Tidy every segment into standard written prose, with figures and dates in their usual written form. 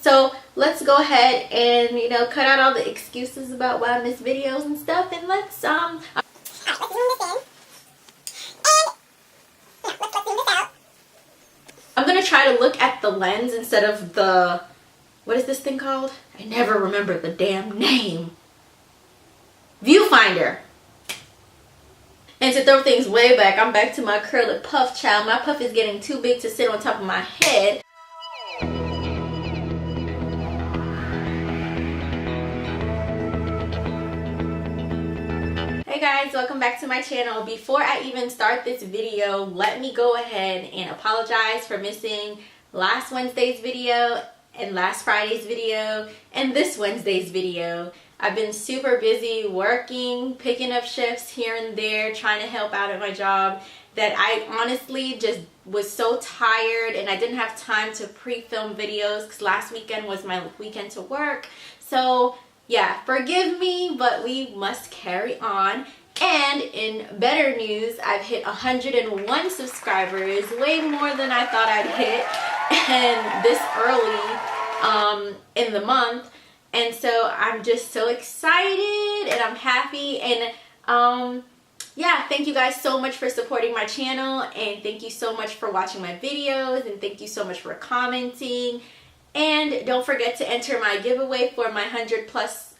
So let's go ahead and, you know, cut out all the excuses about why I miss videos and stuff, and let's zoom this in. I'm gonna try to look at the lens instead of the, what is this thing called? I never remember the damn name. Viewfinder. And to throw things way back, I'm back to my curly puff, child. My puff is getting too big to sit on top of my head. Hey guys, welcome back to my channel. Before I even start this video, let me go ahead and apologize for missing last Wednesday's video and last Friday's video and this Wednesday's video. I've been super busy working, picking up shifts here and there, trying to help out at my job, that I honestly just was so tired and I didn't have time to pre-film videos because last weekend was my weekend to work. So yeah, forgive me, but we must carry on. And in better news, I've hit 101 subscribers, way more than I thought I'd hit, and this early in the month. And so I'm just so excited and I'm happy, and yeah, thank you guys so much for supporting my channel, and thank you so much for watching my videos, and thank you so much for commenting. And don't forget to enter my giveaway for my 100 plus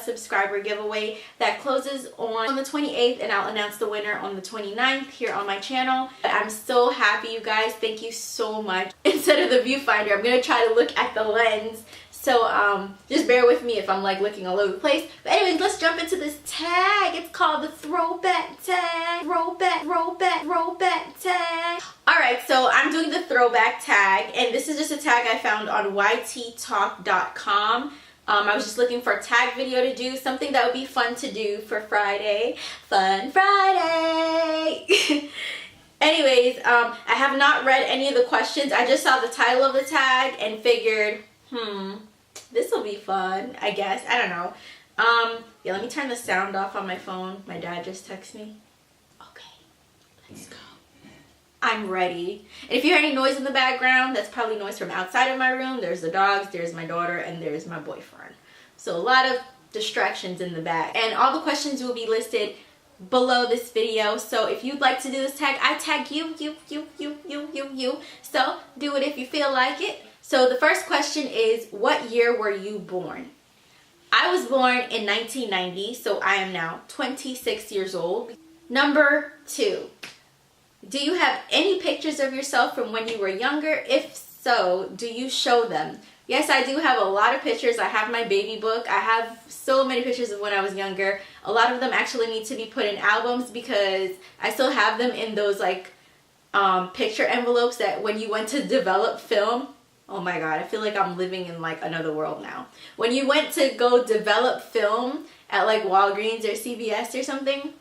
subscriber giveaway that closes on the 28th, and I'll announce the winner on the 29th here on my channel. I'm so happy, you guys. Thank you so much. Instead of the viewfinder, I'm going to try to look at the lens. So just bear with me if I'm like looking all over the place. But anyways, let's jump into this tag. It's called the Throwback Tag. Throwback Tag. Alright, so I'm doing the Throwback Tag, and this is just a tag I found on yttalk.com. I was just looking for a tag video to do, something that would be fun to do for Friday. Fun Friday! Anyways, I have not read any of the questions. I just saw the title of the tag and figured, this will be fun, I guess. I don't know. Yeah, let me turn the sound off on my phone. My dad just texted me. Okay, let's go. I'm ready. And if you hear any noise in the background, that's probably noise from outside of my room. There's the dogs, there's my daughter, and there's my boyfriend. So a lot of distractions in the back. And all the questions will be listed below this video. So if you'd like to do this tag, I tag you. So do it if you feel like it. So the first question is, what year were you born? I was born in 1990, so I am now 26 years old. Number 2, do you have any pictures of yourself from when you were younger? If so, do you show them? Yes, I do have a lot of pictures. I have my baby book. I have so many pictures of when I was younger. A lot of them actually need to be put in albums because I still have them in those like picture envelopes that when you went to develop film. Oh my god, I feel like I'm living in like another world now. When you went to go develop film at like Walgreens or CVS or something,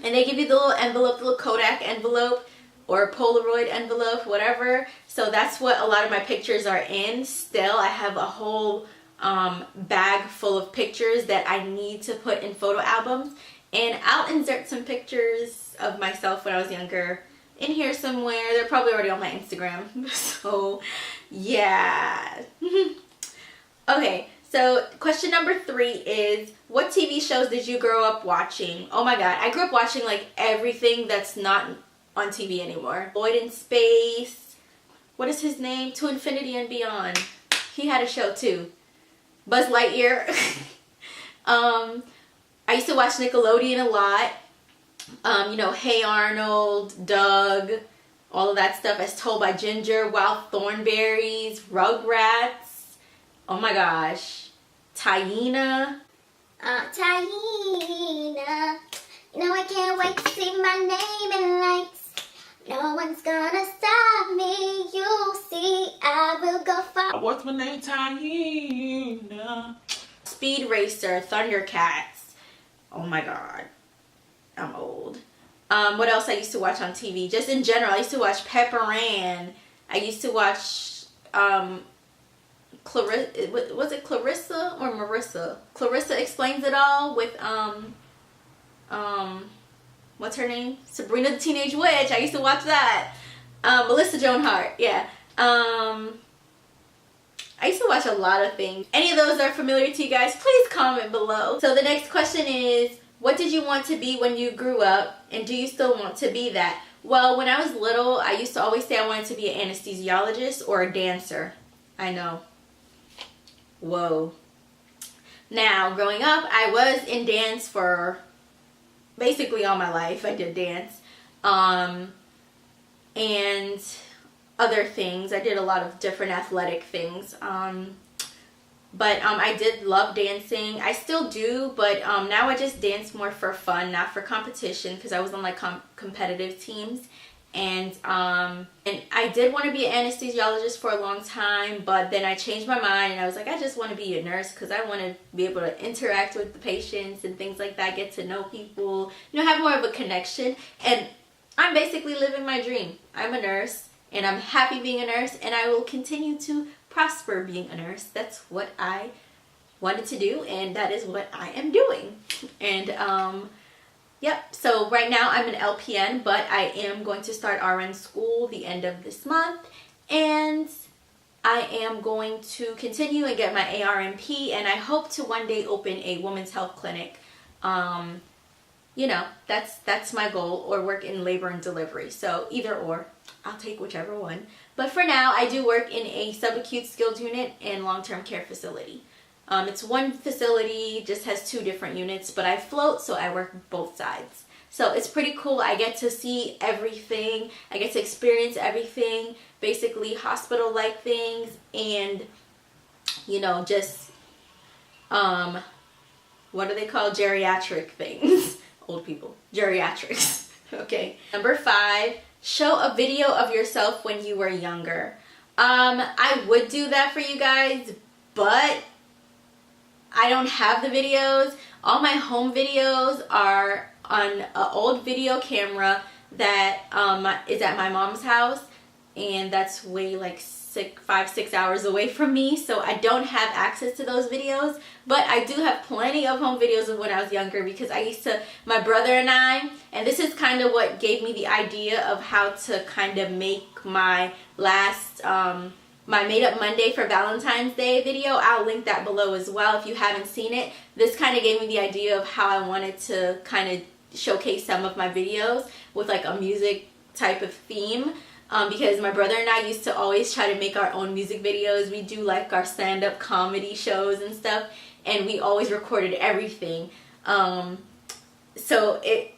and they give you the little envelope, the little Kodak envelope or Polaroid envelope, whatever. So that's what a lot of my pictures are in. Still, I have a whole bag full of pictures that I need to put in photo albums. And I'll insert some pictures of myself when I was younger in here somewhere. They're probably already on my Instagram. So yeah. Okay, so question number 3 is, what TV shows did you grow up watching? Oh my god, I grew up watching like everything that's not on TV anymore. Lloyd in Space. What is his name? To Infinity and Beyond. He had a show too. Buzz Lightyear. I used to watch Nickelodeon a lot. You know, Hey Arnold, Doug, all of that stuff, As Told by Ginger, Wild Thornberries, Rugrats. Oh my gosh. Taina. Taina. You know I can't wait to see my name in lights. No one's gonna stop me. You see, I will go far. What's my name? Taina. Speed Racer, Thundercats. Oh my god. I'm old. What else I used to watch on TV? Just in general, I used to watch Pepper Ann. I used to watch was it Clarissa or Marissa? Clarissa Explains It All with what's her name? Sabrina the Teenage Witch. I used to watch that. Melissa Joan Hart. Yeah. I used to watch a lot of things. Any of those are familiar to you guys, please comment below. So the next question is, what did you want to be when you grew up, and do you still want to be that? Well, when I was little, I used to always say I wanted to be an anesthesiologist or a dancer. I know. Whoa. Now, growing up, I was in dance for basically all my life. I did dance. And other things. I did a lot of different athletic things. But I did love dancing. I still do, but now I just dance more for fun, not for competition, because I was on like competitive teams. And I did want to be an anesthesiologist for a long time, but then I changed my mind and I was like, I just want to be a nurse because I want to be able to interact with the patients and things like that, get to know people, you know, have more of a connection. And I'm basically living my dream. I'm a nurse and I'm happy being a nurse, and I will continue to prosper being a nurse. That's what I wanted to do, and that is what I am doing. And yep, so right now I'm an LPN, but I am going to start RN school the end of this month, and I am going to continue and get my ARNP, and I hope to one day open a women's health clinic. You know, that's my goal, or work in labor and delivery. So either or, I'll take whichever one. But for now, I do work in a subacute skilled unit and long-term care facility. It's one facility, just has 2 different units, but I float, so I work both sides. So it's pretty cool. I get to see everything. I get to experience everything, basically hospital-like things, and, you know, just, what are they called? Geriatric things. Old people. Geriatrics. Okay. Number 5, show a video of yourself when you were younger. I would do that for you guys, but I don't have the videos. All my home videos are on an old video camera that is at my mom's house, and that's way like 5-6 hours away from me, so I don't have access to those videos. But I do have plenty of home videos of when I was younger, because I used to, my brother and I, and this is kind of what gave me the idea of how to kind of make my last my Made Up Monday for Valentine's Day video. I'll link that below as well if you haven't seen it. This kind of gave me the idea of how I wanted to kind of showcase some of my videos with like a music type of theme. Because my brother and I used to always try to make our own music videos. We do like our stand-up comedy shows and stuff, and we always recorded everything. So it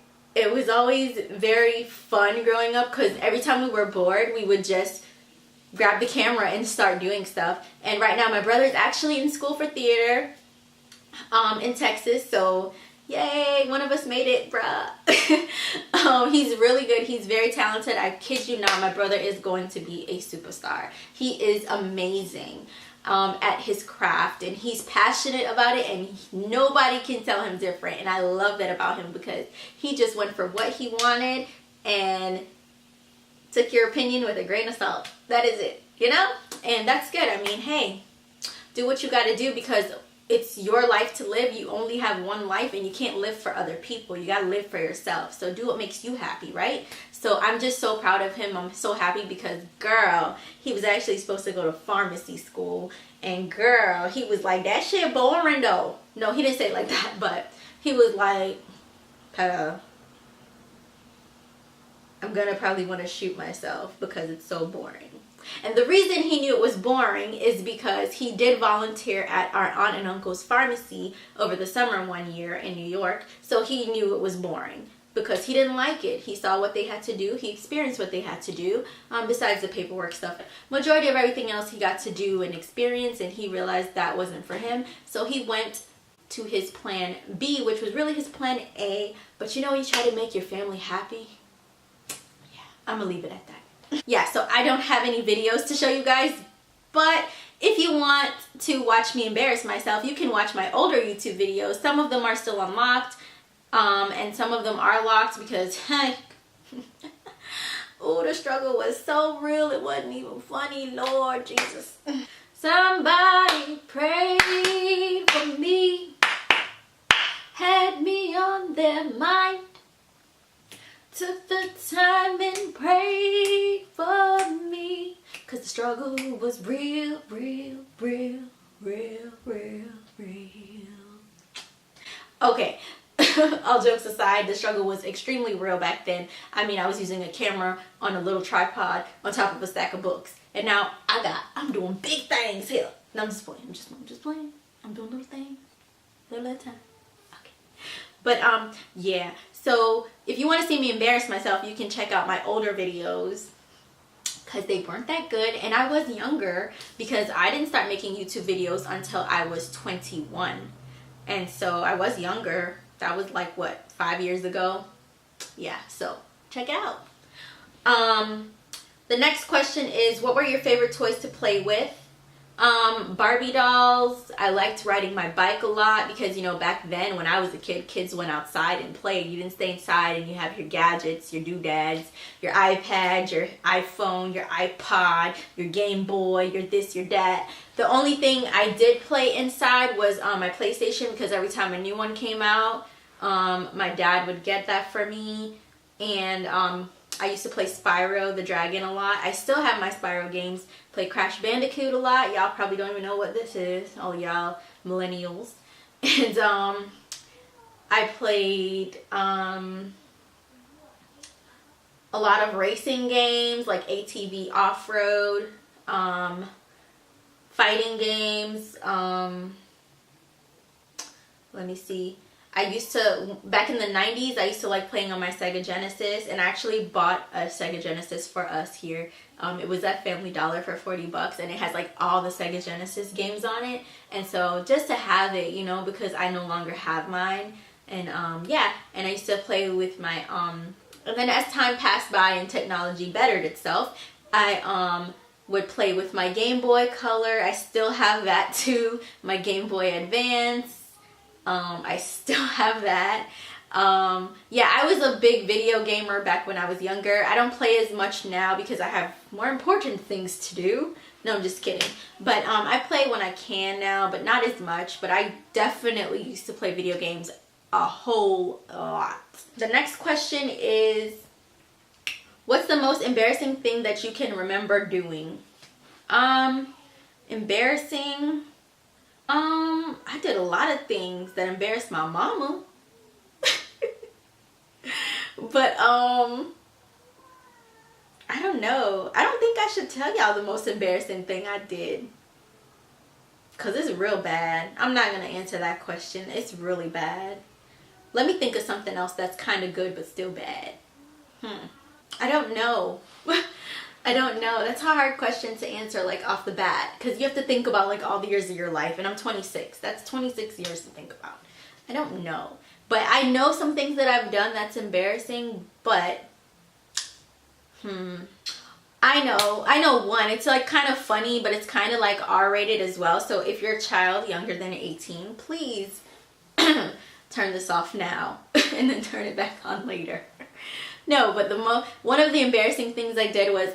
was always very fun growing up, because every time we were bored, we would just grab the camera and start doing stuff. And right now my brother is actually in school for theater in Texas, so yay, one of us made it, bruh. He's really good. He's very talented. I kid you not, my brother is going to be a superstar. He is amazing at his craft, and he's passionate about it, and nobody can tell him different. And I love that about him, because he just went for what he wanted and took your opinion with a grain of salt. That is it, you know? And that's good. I mean, hey, do what you got to do, because it's your life to live. You only have one life, and you can't live for other people. You gotta live for yourself. So do what makes you happy, right? So I'm just so proud of him. I'm so happy, because girl, he was actually supposed to go to pharmacy school, and girl, he was like, that shit boring though. No, he didn't say it like that, but he was like, I'm gonna probably want to shoot myself because it's so boring. And the reason he knew it was boring is because he did volunteer at our aunt and uncle's pharmacy over the summer one year in New York. So he knew it was boring because he didn't like it. He saw what they had to do. He experienced what they had to do, besides the paperwork stuff. Majority of everything else he got to do and experience, and he realized that wasn't for him. So he went to his plan B, which was really his plan A. But you know, you try to make your family happy. Yeah, I'm gonna leave it at that. Yeah, so I don't have any videos to show you guys, but if you want to watch me embarrass myself, you can watch my older YouTube videos. Some of them are still unlocked, and some of them are locked because, oh, the struggle was so real, it wasn't even funny, Lord Jesus. Somebody prayed for me, had me on their mind. Took the time and prayed for me, 'cause the struggle was real, real, real, real, real, real. Okay, all jokes aside, the struggle was extremely real back then. I mean, I was using a camera on a little tripod on top of a stack of books. And now I'm doing big things here. No, I'm just playing. I'm just playing. I'm doing little things. Little at a time. Okay. But, yeah. So, if you want to see me embarrass myself, you can check out my older videos. Because they weren't that good. And I was younger because I didn't start making YouTube videos until I was 21. And so I was younger. That was like, what, 5 years ago? Yeah, so check it out. The next question is, what were your favorite toys to play with? Barbie dolls. I liked riding my bike a lot because, you know, back then when I was a kid, kids went outside and played. You didn't stay inside and you have your gadgets, your doodads, your iPad, your iPhone, your iPod, your Game Boy, your this, your that. The only thing I did play inside was my PlayStation because every time a new one came out, my dad would get that for me. And I used to play Spyro the Dragon a lot. I still have my Spyro games. Play Crash Bandicoot a lot. Y'all probably don't even know what this is. Oh, y'all millennials. And I played a lot of racing games like ATV Off-Road, fighting games. Let me see. I used to, back in the 90s, I used to like playing on my Sega Genesis, and I actually bought a Sega Genesis for us here. It was at Family Dollar for 40 bucks, and it has like all the Sega Genesis games on it. And so just to have it, you know, because I no longer have mine. And yeah, and I used to play with my, and then as time passed by and technology bettered itself, I would play with my Game Boy Color. I still have that too, my Game Boy Advance. I still have that. Yeah, I was a big video gamer back when I was younger. I don't play as much now because I have more important things to do. No, I'm just kidding. But I play when I can now, but not as much. But I definitely used to play video games a whole lot. The next question is, what's the most embarrassing thing that you can remember doing? Embarrassing? I did a lot of things that embarrassed my mama. But, I don't know. I don't think I should tell y'all the most embarrassing thing I did. Because it's real bad. I'm not going to answer that question. It's really bad. Let me think of something else that's kind of good but still bad. I don't know. I don't know. That's a hard question to answer like off the bat. Because you have to think about like all the years of your life. And I'm 26. That's 26 years to think about. I don't know. But I know some things that I've done that's embarrassing. But, I know one. It's like kind of funny, but it's kind of like R-rated as well. So if you're a child younger than 18, please turn this off now. And then turn it back on later. No, but one of the embarrassing things I did was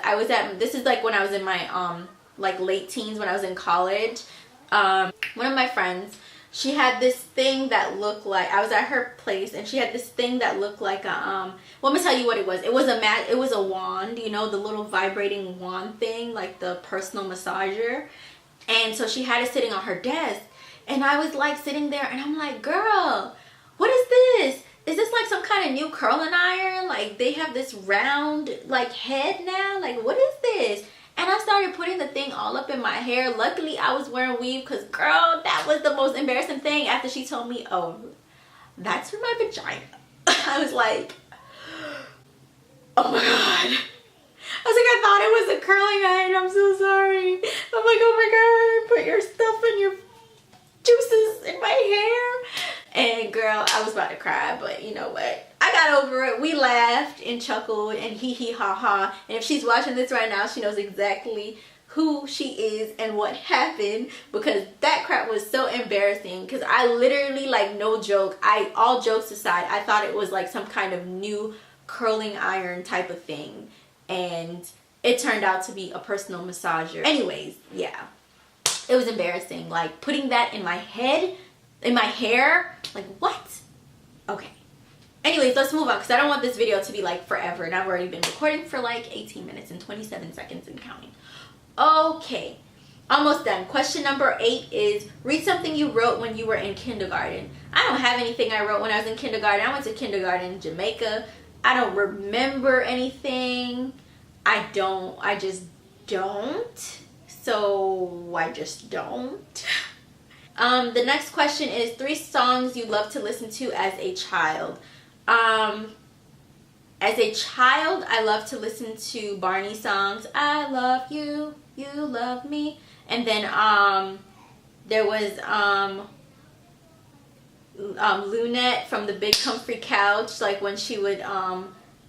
this is like when I was in my like late teens, when I was in college. One of my friends, she had this thing that looked like, I was at her place and she had this thing that looked like a well, let me tell you what it was. It was a wand, you know, the little vibrating wand thing, like the personal massager. And so she had it sitting on her desk, and I was like sitting there and I'm like, girl, what is this? Is this like some kind of new curling iron? Like they have this round like head now? Like what is this? And I started putting the thing all up in my hair. Luckily I was wearing weave because girl, that was the most embarrassing thing after she told me, oh, that's for my vagina. I was like, oh my God. I was like, I thought it was a curling iron. I'm so sorry. I'm like, oh my God, put your stuff in your juices in my hair. And girl, I was about to cry, but you know what? I got over it. We laughed and chuckled and hee hee ha ha. And if she's watching this right now, she knows exactly who she is and what happened, because that crap was so embarrassing. Because I literally, like, no joke, all jokes aside, I thought it was like some kind of new curling iron type of thing. And it turned out to be a personal massager. Anyways, yeah. It was embarrassing. Like, putting that in my head, in my hair, like what? Okay. Anyways, let's move on because I don't want this video to be like forever, and I've already been recording for like 18 minutes and 27 seconds and counting. Okay, almost done. Question number 8 is read something you wrote when you were in kindergarten. I don't have anything I wrote when I was in kindergarten. I went to kindergarten in Jamaica. I don't remember anything. I just don't. So I just don't. The next question is 3 songs you love to listen to as a child. As a child, I love to listen to Barney songs. I love you, you love me. And then there was Lunette from the Big Comfy Couch, like when she would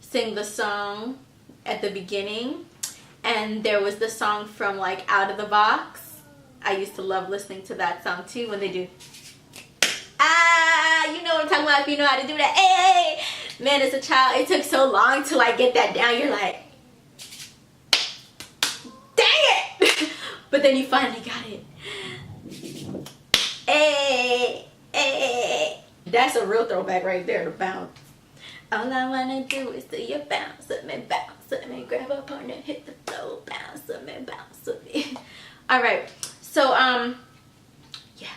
sing the song at the beginning. And there was the song from like Out of the Box. I used to love listening to that song too when they do. You know what I'm talking about if you know how to do that. Hey! Man, as a child, it took so long to like get that down. You're like, dang it! But then you finally got it. Hey! Hey! That's a real throwback right there, the bounce. All I wanna do is see you bounce, let me bounce, let me grab a partner, hit the floor, bounce, let me bounce, let me. Alright, so yeah.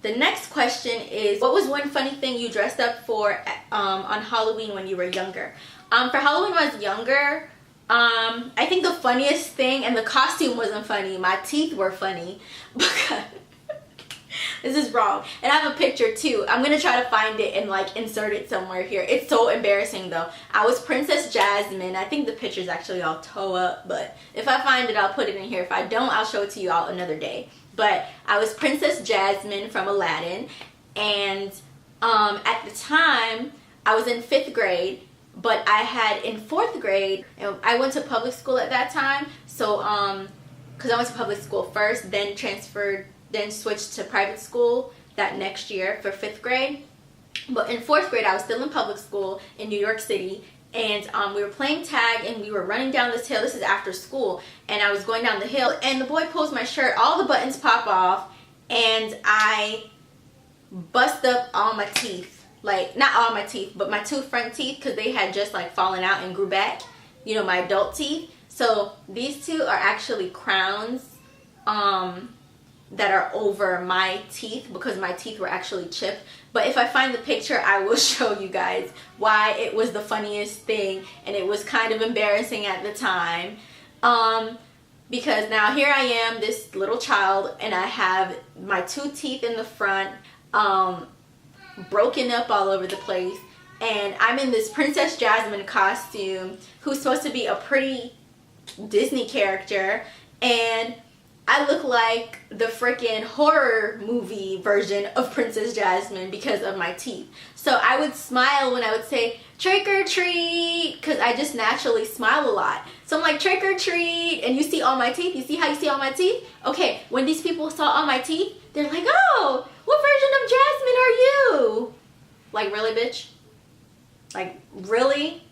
The next question is, what was one funny thing you dressed up for on Halloween when you were younger? For Halloween when I was younger, I think the funniest thing, and the costume wasn't funny, my teeth were funny, because this is wrong. And I have a picture too. I'm gonna try to find it and like insert it somewhere here. It's so embarrassing though. I was Princess Jasmine. I think the picture's actually all toe up, but if I find it, I'll put it in here. If I don't, I'll show it to you all another day. But I was Princess Jasmine from Aladdin, and at the time I was in 5th grade, but I had in 4th grade, and I went to public school at that time, so because I went to public school first, then switched to private school that next year for 5th grade. But in 4th grade, I was still in public school in New York City, and we were playing tag, and we were running down this hill. This is after school, and I was going down the hill, and the boy pulls my shirt, all the buttons pop off, and I bust up all my teeth. Like, not all my teeth, but my 2 front teeth, because they had just like fallen out and grew back, you know, my adult teeth. So these 2 are actually crowns that are over my teeth, because my teeth were actually chipped. But if I find the picture, I will show you guys why it was the funniest thing, and it was kind of embarrassing at the time, because now here I am, this little child, and I have my 2 teeth in the front broken up all over the place, and I'm in this Princess Jasmine costume who's supposed to be a pretty Disney character, and I look like the freaking horror movie version of Princess Jasmine because of my teeth. So I would smile when I would say, trick or treat, because I just naturally smile a lot. So I'm like, trick or treat, and you see all my teeth? You see how you see all my teeth? Okay, when these people saw all my teeth, they're like, oh, what version of Jasmine are you? Like, really, bitch? Like, really?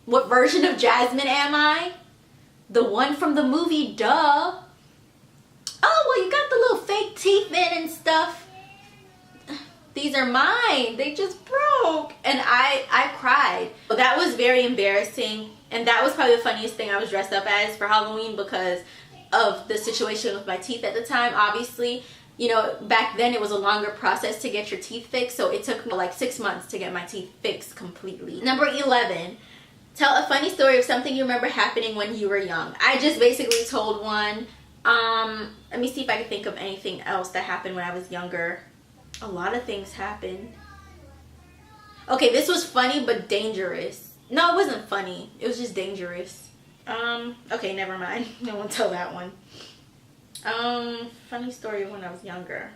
What version of Jasmine am I? The one from the movie, duh. Oh, well, you got the little fake teeth in and stuff. These are mine. They just broke. And I cried. So that was very embarrassing. And that was probably the funniest thing I was dressed up as for Halloween, because of the situation with my teeth at the time. Obviously, you know, back then it was a longer process to get your teeth fixed. So it took me like 6 months to get my teeth fixed completely. Number 11. Tell a funny story of something you remember happening when you were young. I just basically told one. Let me see if I can think of anything else that happened when I was younger. A lot of things happened. Okay, this was funny but dangerous. No, it wasn't funny. It was just dangerous. Okay, never mind. I won't tell that one. Funny story when I was younger.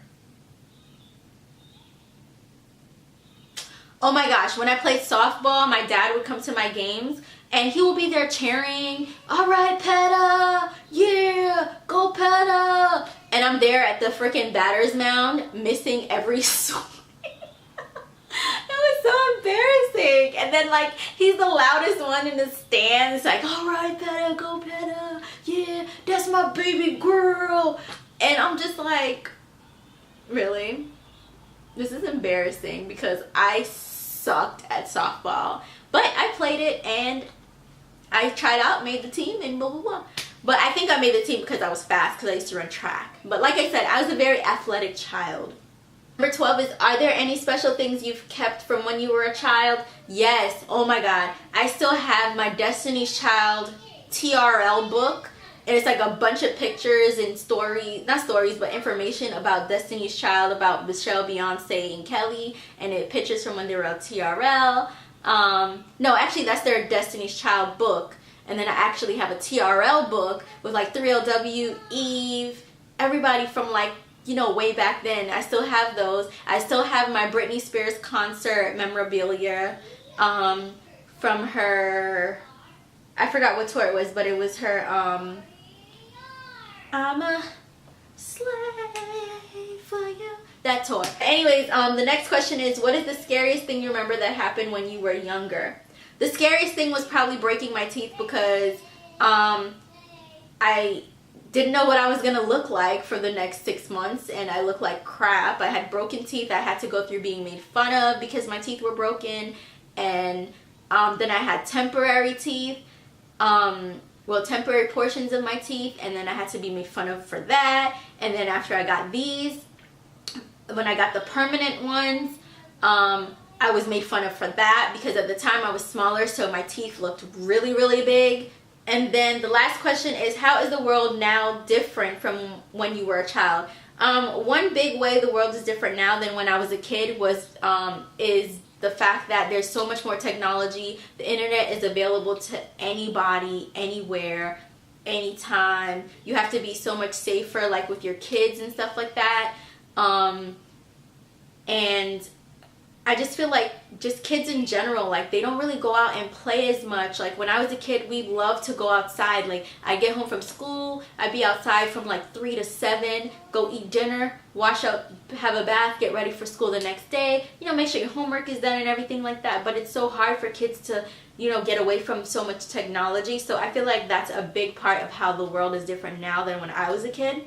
Oh my gosh, when I played softball, my dad would come to my games, and he will be there cheering, all right, Peta, yeah, go Peta. And I'm there at the freaking batter's mound, missing every swing. It was so embarrassing. And then, like, he's the loudest one in the stands, like, all right, Peta, go Peta, yeah, that's my baby girl. And I'm just like, really? This is embarrassing, because I sucked at softball. But I played it, and I tried out, made the team, and blah, blah, blah. But I think I made the team because I was fast, because I used to run track. But like I said, I was a very athletic child. Number 12 is, are there any special things you've kept from when you were a child? Yes. Oh my God. I still have my Destiny's Child TRL book. And it's like a bunch of pictures and not stories, but information about Destiny's Child, about Michelle, Beyonce, and Kelly. And it pictures from when they were at TRL. No, actually that's their Destiny's Child book. And then I actually have a TRL book with like 3LW, Eve, everybody from like, you know, way back then. I still have those. I still have my Britney Spears concert memorabilia from her, I forgot what tour it was, but it was her, I'm a slave for you. That tour. Anyways, the next question is, what is the scariest thing you remember that happened when you were younger? The scariest thing was probably breaking my teeth, because I didn't know what I was going to look like for the next 6 months, and I looked like crap. I had broken teeth. I had to go through being made fun of because my teeth were broken, and then I had temporary teeth, well, temporary portions of my teeth, and then I had to be made fun of for that. And then after I got these, when I got the permanent ones, I was made fun of for that, because at the time I was smaller, so my teeth looked really, really big. And then the last question is, how is the world now different from when you were a child? One big way the world is different now than when I was a kid is the fact that there's so much more technology. The internet is available to anybody, anywhere, anytime. You have to be so much safer, like with your kids and stuff like that. And I just feel like just kids in general, like they don't really go out and play as much. Like when I was a kid, we loved to go outside. Like I'd get home from school, I'd be outside from like 3 to 7, go eat dinner, wash up, have a bath, get ready for school the next day. You know, make sure your homework is done and everything like that. But it's so hard for kids to, you know, get away from so much technology. So I feel like that's a big part of how the world is different now than when I was a kid.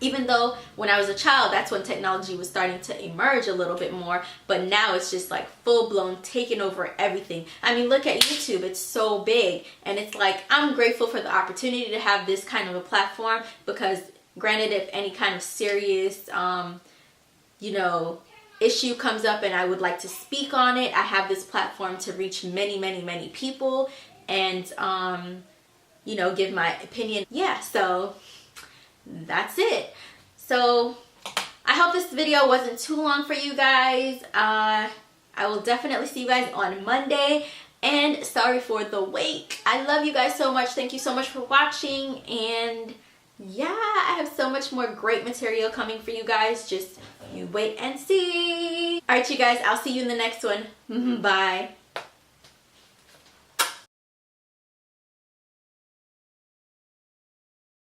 Even though when I was a child, that's when technology was starting to emerge a little bit more. But now it's just like full-blown taking over everything. I mean, look at YouTube. It's so big. And it's like, I'm grateful for the opportunity to have this kind of a platform, because granted, if any kind of serious, you know, issue comes up and I would like to speak on it, I have this platform to reach many, many, many people and, you know, give my opinion. Yeah, so that's it. So I hope this video wasn't too long for you guys. I will definitely see you guys on Monday, and sorry for the wait. I love you guys so much. Thank you so much for watching, and yeah, I have so much more great material coming for you guys. Just you wait and see. All right, you guys, I'll see you in the next one. Bye.